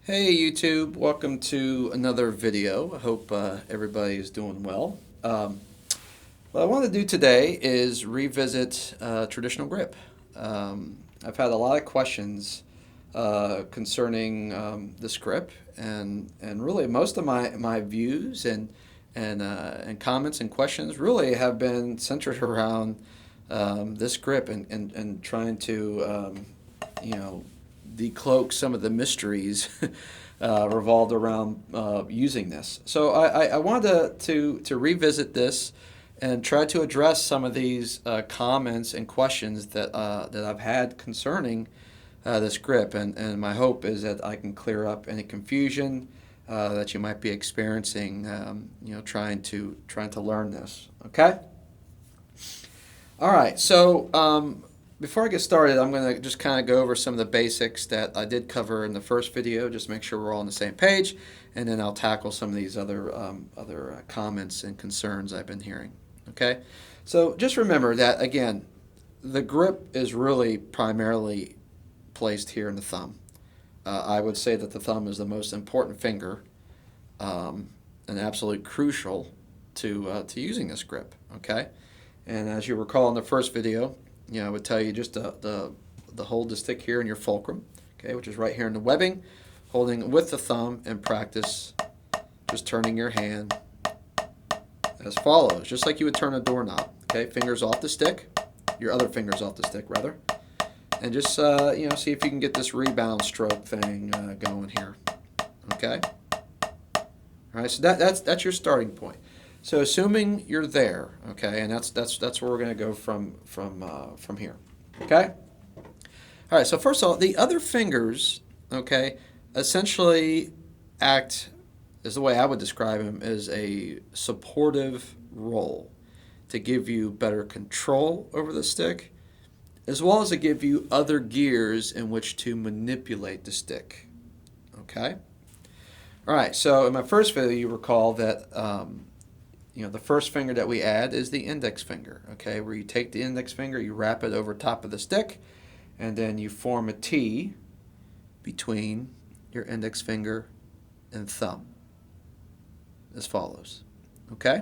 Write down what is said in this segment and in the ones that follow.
Hey YouTube, welcome to another video. I hope everybody is doing well. What I want to do today is revisit traditional grip. I've had a lot of questions concerning this grip, and really most of my views and comments and questions really have been centered around this grip and trying to you know decloak some of the mysteries revolved around using this. So I wanted to revisit this and try to address some of these comments and questions that I've had concerning this grip. And my hope is that I can clear up any confusion that you might be experiencing, trying to learn this. Okay. All right. So before I get started, I'm going to just kind of go over some of the basics that I did cover in the first video, just make sure we're all on the same page, and then I'll tackle some of these other comments and concerns I've been hearing. Okay, so just remember that again, the grip is really primarily placed here in the thumb. I would say that the thumb is the most important finger and absolutely crucial to using this grip. Okay, and as you recall in the first video, I would tell you just to hold the stick here in your fulcrum, okay, which is right here in the webbing, holding with the thumb, and practice just turning your hand as follows, just like you would turn a doorknob. Okay, fingers off the stick, your other fingers off the stick rather, and just see if you can get this rebound stroke thing going here. Okay. All right, so that's your starting point. So assuming you're there, okay, and that's where we're going to go from here, okay. All right. So first of all, the other fingers, okay, essentially act, is the way I would describe them, as a supportive role to give you better control over the stick, as well as to give you other gears in which to manipulate the stick. Okay. All right. So in my first video, you recall that. The first finger that we add is the index finger, okay, where you take the index finger, you wrap it over top of the stick, and then you form a T between your index finger and thumb, as follows, okay?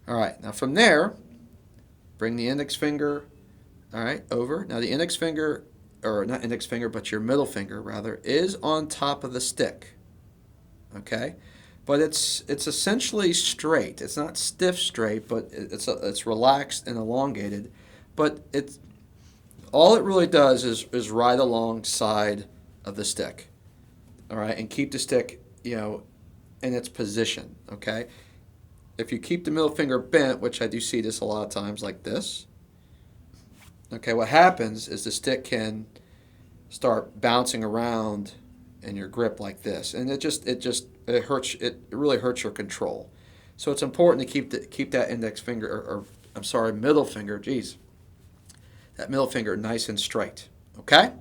All right, now from there, bring the index finger, all right, over. Now the index finger, or not index finger, but your middle finger, rather, is on top of the stick, okay? But it's essentially straight. It's not stiff straight, but it's relaxed and elongated. But all it really does is ride alongside of the stick, all right, and keep the stick in its position. Okay, if you keep the middle finger bent, which I do see this a lot of times like this, okay, what happens is the stick can start bouncing around in your grip like this, and it hurts. It really hurts your control. So it's important to keep that index finger, or I'm sorry, middle finger. Geez, that middle finger nice and straight. Okay.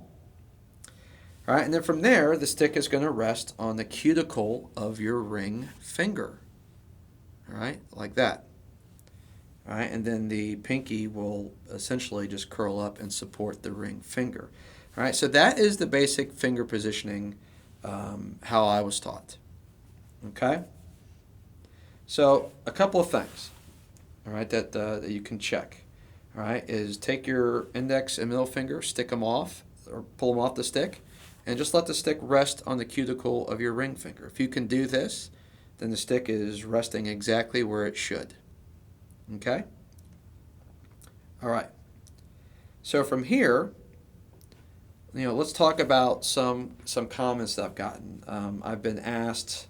All right, and then from there, the stick is going to rest on the cuticle of your ring finger. All right, like that. All right, and then the pinky will essentially just curl up and support the ring finger. All right, so that is the basic finger positioning, how I was taught. Okay? So a couple of things, all right, that you can check, all right, is take your index and middle finger, stick them off, or pull them off the stick, and just let the stick rest on the cuticle of your ring finger. If you can do this, then the stick is resting exactly where it should. Okay? All right. So from here, let's talk about some comments that I've gotten. I've been asked,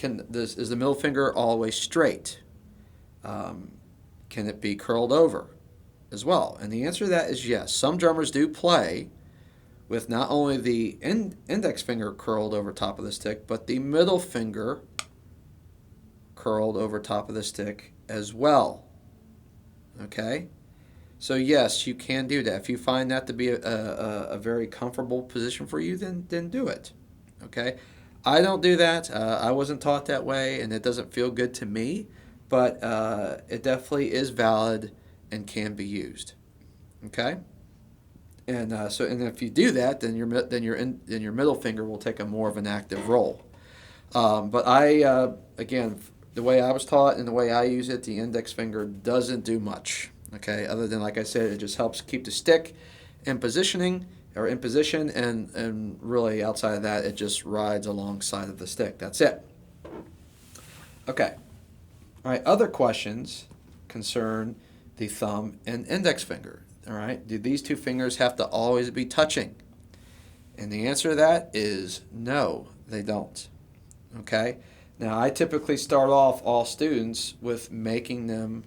is the middle finger always straight? Can it be curled over as well? And the answer to that is yes. Some drummers do play with not only the index finger curled over top of the stick, but the middle finger curled over top of the stick as well. Okay? So yes, you can do that. If you find that to be a very comfortable position for you, then do it. Okay? I don't do that. I wasn't taught that way, and it doesn't feel good to me, but it definitely is valid and can be used. Okay? And if you do that, then your middle finger will take a more of an active role. But again, the way I was taught and the way I use it, the index finger doesn't do much. Okay, other than, like I said, it just helps keep the stick in positioning or in position, and really outside of that, it just rides alongside of the stick. That's it. Okay. All right. Other questions concern the thumb and index finger. All right. Do these two fingers have to always be touching? And the answer to that is no, they don't. Okay. Now, I typically start off all students with making them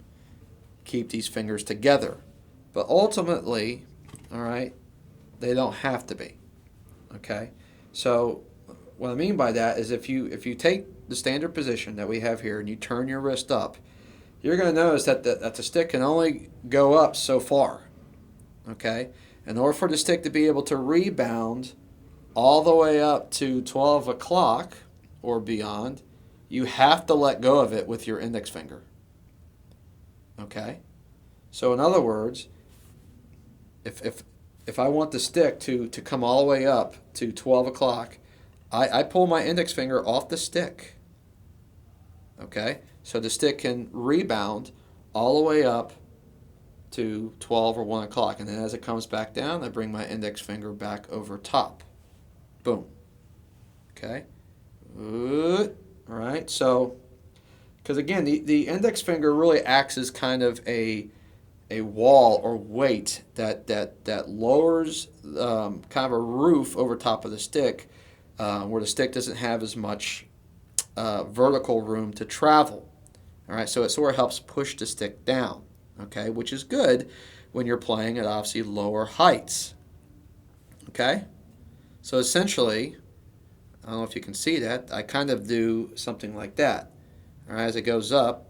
keep these fingers together. But ultimately, all right, they don't have to be. Okay? So what I mean by that is if you take the standard position that we have here and you turn your wrist up, you're going to notice that the stick can only go up so far. Okay? In order for the stick to be able to rebound all the way up to 12 o'clock or beyond, you have to let go of it with your index finger. Okay? So in other words, if I want the stick to come all the way up to 12 o'clock, I pull my index finger off the stick. Okay? So the stick can rebound all the way up to 12 or 1 o'clock. And then as it comes back down, I bring my index finger back over top. Boom. Okay? All right? So, because again, the index finger really acts as kind of a wall or weight that lowers kind of a roof over top of the stick, where the stick doesn't have as much vertical room to travel. All right, so it sort of helps push the stick down, okay, which is good when you're playing at obviously lower heights. Okay, so essentially, I don't know if you can see that, I kind of do something like that. All right, as it goes up,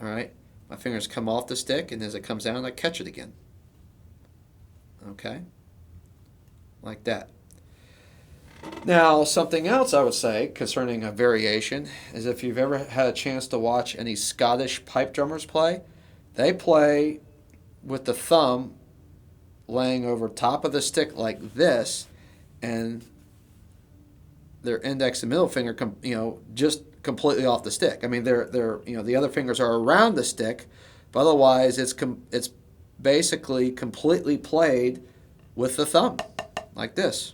all right, my fingers come off the stick, and as it comes down, I catch it again. Okay, like that. Now, something else I would say concerning a variation is if you've ever had a chance to watch any Scottish pipe drummers play, they play with the thumb laying over top of the stick like this, and their index and middle finger just completely off the stick. I mean, they're the other fingers are around the stick, but otherwise it's basically completely played with the thumb like this.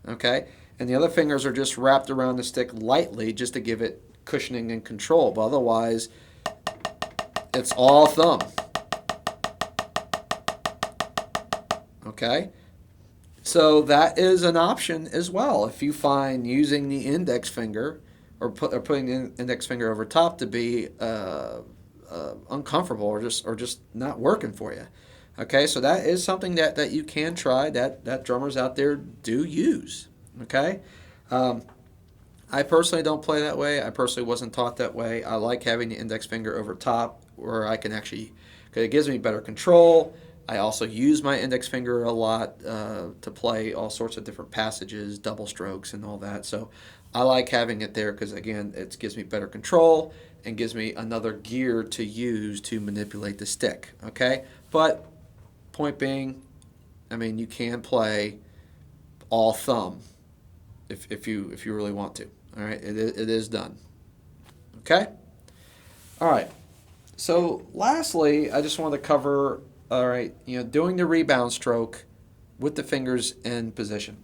Okay, and the other fingers are just wrapped around the stick lightly just to give it cushioning and control, but otherwise it's all thumb. Okay, so that is an option as well if you find using the index finger or putting the index finger over top to be uncomfortable or just not working for you. Okay, so that is something that you can try, that drummers out there do use. Okay, I personally don't play that way. I personally wasn't taught that way. I like having the index finger over top where I can actually, because it gives me better control. I also use my index finger a lot to play all sorts of different passages, double strokes, and all that. So I like having it there because, again, it gives me better control and gives me another gear to use to manipulate the stick. Okay, but point being, I mean, you can play all thumb if you really want to. All right, it is done. Okay. All right. So lastly, I just want to cover, all right, doing the rebound stroke with the fingers in position.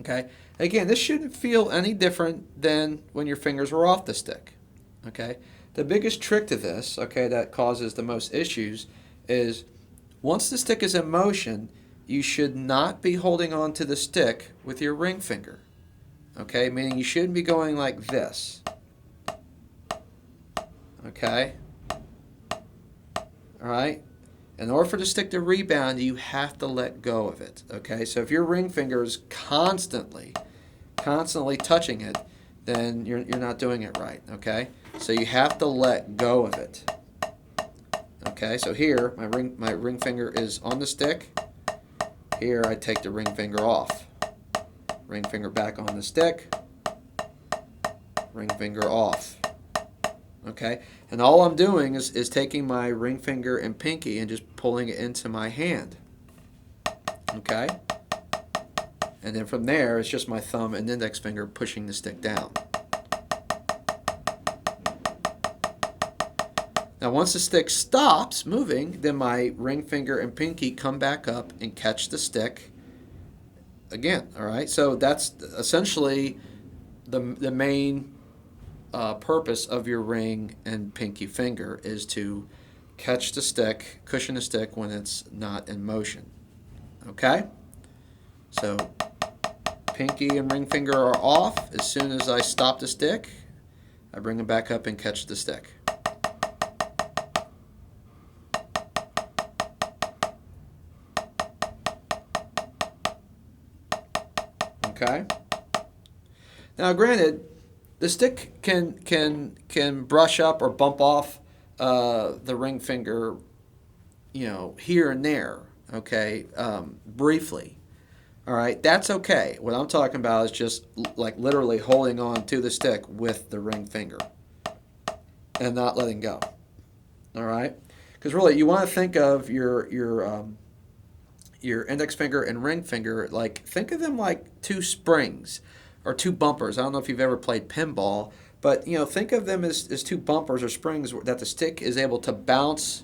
Okay. Again, this shouldn't feel any different than when your fingers were off the stick. Okay. The biggest trick to this, okay, that causes the most issues is once the stick is in motion, you should not be holding on to the stick with your ring finger. Okay, meaning you shouldn't be going like this. Okay. All right. In order for the stick to rebound, you have to let go of it. Okay, so if your ring finger is constantly touching it, then you're not doing it right. Okay, so you have to let go of it. Okay, so here my ring finger is on the stick. Here I take the ring finger off. Ring finger back on the stick. Ring finger off. Okay, and all I'm doing is taking my ring finger and pinky and just pulling it into my hand. Okay, and then from there it's just my thumb and index finger pushing the stick down. Now once the stick stops moving, then my ring finger and pinky come back up and catch the stick again. All right, so that's essentially the main purpose of your ring and pinky finger is to catch the stick, cushion the stick when it's not in motion. Okay? So pinky and ring finger are off. As soon as I stop the stick, I bring them back up and catch the stick. Okay? Now granted, the stick can brush up or bump off the ring finger, here and there, okay, briefly. All right, that's okay. What I'm talking about is just like literally holding on to the stick with the ring finger and not letting go. All right, because really you want to think of your index finger and ring finger, think of them like two springs or two bumpers. I don't know if you've ever played pinball, but think of them as two bumpers or springs that the stick is able to bounce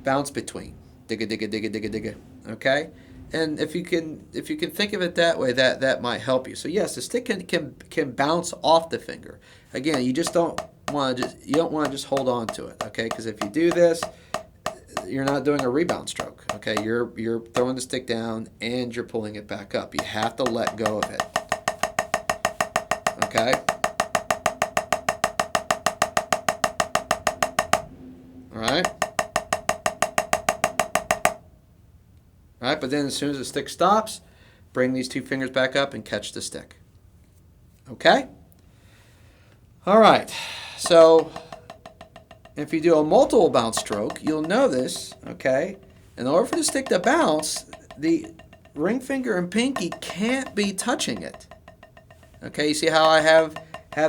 between. Digga digga digga digga digga. Okay? And if you can think of it that way, that might help you. So yes, the stick can bounce off the finger. Again, you don't want to just hold on to it, okay? Because if you do this, you're not doing a rebound stroke, okay? You're throwing the stick down and you're pulling it back up. You have to let go of it. Okay? All right? All right, but then as soon as the stick stops, bring these two fingers back up and catch the stick. Okay? All right. So if you do a multiple bounce stroke, you'll notice, okay, in order for the stick to bounce, the ring finger and pinky can't be touching it. Okay, you see how I have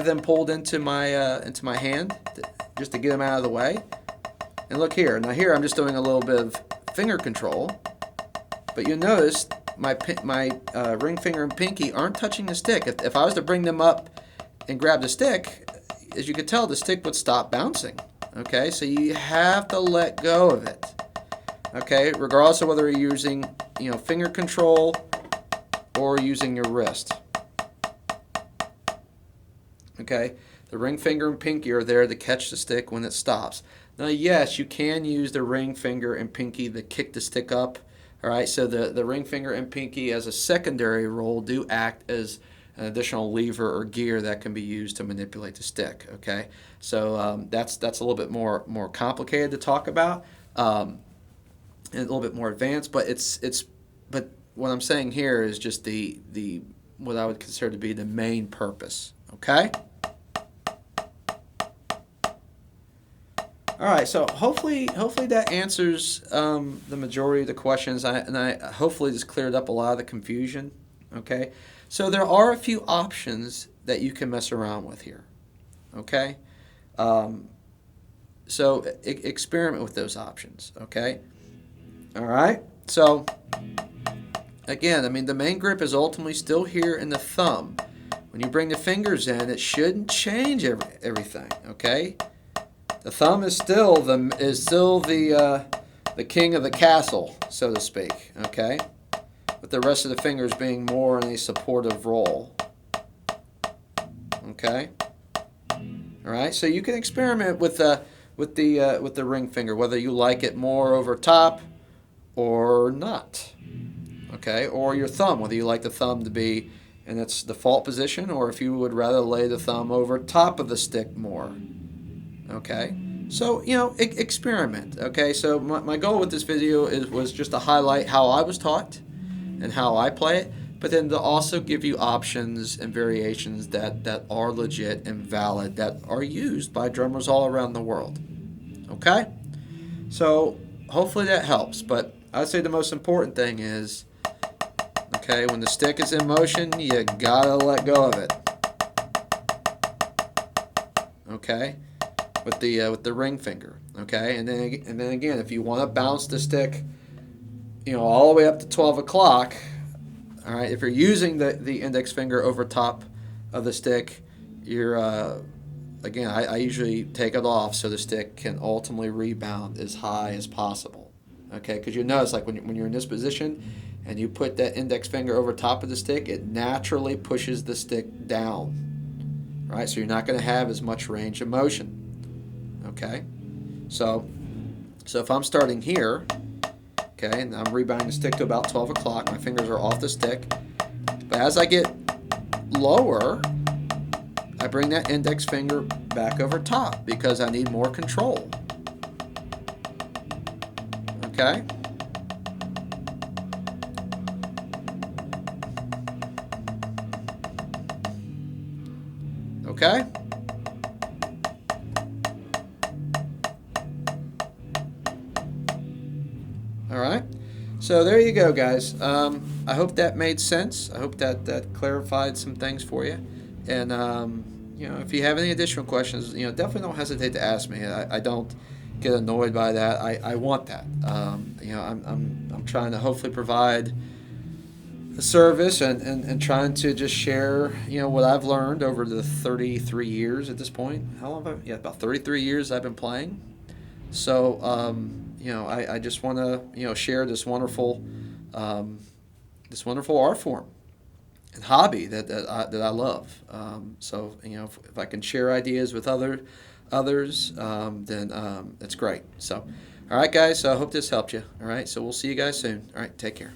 them pulled into my hand just to get them out of the way? And look here. Now here I'm just doing a little bit of finger control, but you'll notice my ring finger and pinky aren't touching the stick. If I was to bring them up and grab the stick, as you can tell, the stick would stop bouncing. Okay, so you have to let go of it. Okay, regardless of whether you're using finger control or using your wrist. Okay, the ring finger and pinky are there to catch the stick when it stops. Now, yes, you can use the ring finger and pinky to kick the stick up. All right, so the ring finger and pinky as a secondary role do act as an additional lever or gear that can be used to manipulate the stick. Okay, so that's a little bit more complicated to talk about, and a little bit more advanced. But but what I'm saying here is just the what I would consider to be the main purpose. Okay. All right, so hopefully that answers the majority of the questions, and I hopefully just cleared up a lot of the confusion. Okay, so there are a few options that you can mess around with here. Okay, so experiment with those options. Okay, all right. So again, I mean, the main grip is ultimately still here in the thumb. When you bring the fingers in, it shouldn't change everything. Okay. The thumb is still the king of the castle, so to speak, okay? With the rest of the fingers being more in a supportive role. Okay? All right, so you can experiment with the ring finger, whether you like it more over top or not. Okay? Or your thumb, whether you like the thumb to be in its default position or if you would rather lay the thumb over top of the stick more. Okay, so experiment. Okay, so my goal with this video was just to highlight how I was taught and how I play it, but then to also give you options and variations that are legit and valid, that are used by drummers all around the world. Okay, so hopefully that helps. But I'd say the most important thing is, okay, when the stick is in motion, you gotta let go of it. Okay. with the ring finger. Okay, and then again, if you want to bounce the stick, all the way up to 12 o'clock. All right, if you're using the index finger over top of the stick, you're again, I usually take it off so the stick can ultimately rebound as high as possible. Okay, because you notice, like when you're in this position and you put that index finger over top of the stick, it naturally pushes the stick down. Right, so you're not going to have as much range of motion. Okay, so if I'm starting here, okay, and I'm rebounding the stick to about 12 o'clock, my fingers are off the stick, but as I get lower, I bring that index finger back over top because I need more control. Okay? Okay? All right. So there you go, guys. I hope that made sense. I hope that clarified some things for you. And if you have any additional questions, definitely don't hesitate to ask me. I don't get annoyed by that. I want that. I'm trying to hopefully provide a service and trying to just share what I've learned over the 33 years at this point. How long have I? Yeah, about 33 years I've been playing. So I just want to share this wonderful art form and hobby that I love. So if I can share ideas with others, then that's great. So all right, guys. So I hope this helped you. All right. So we'll see you guys soon. All right. Take care.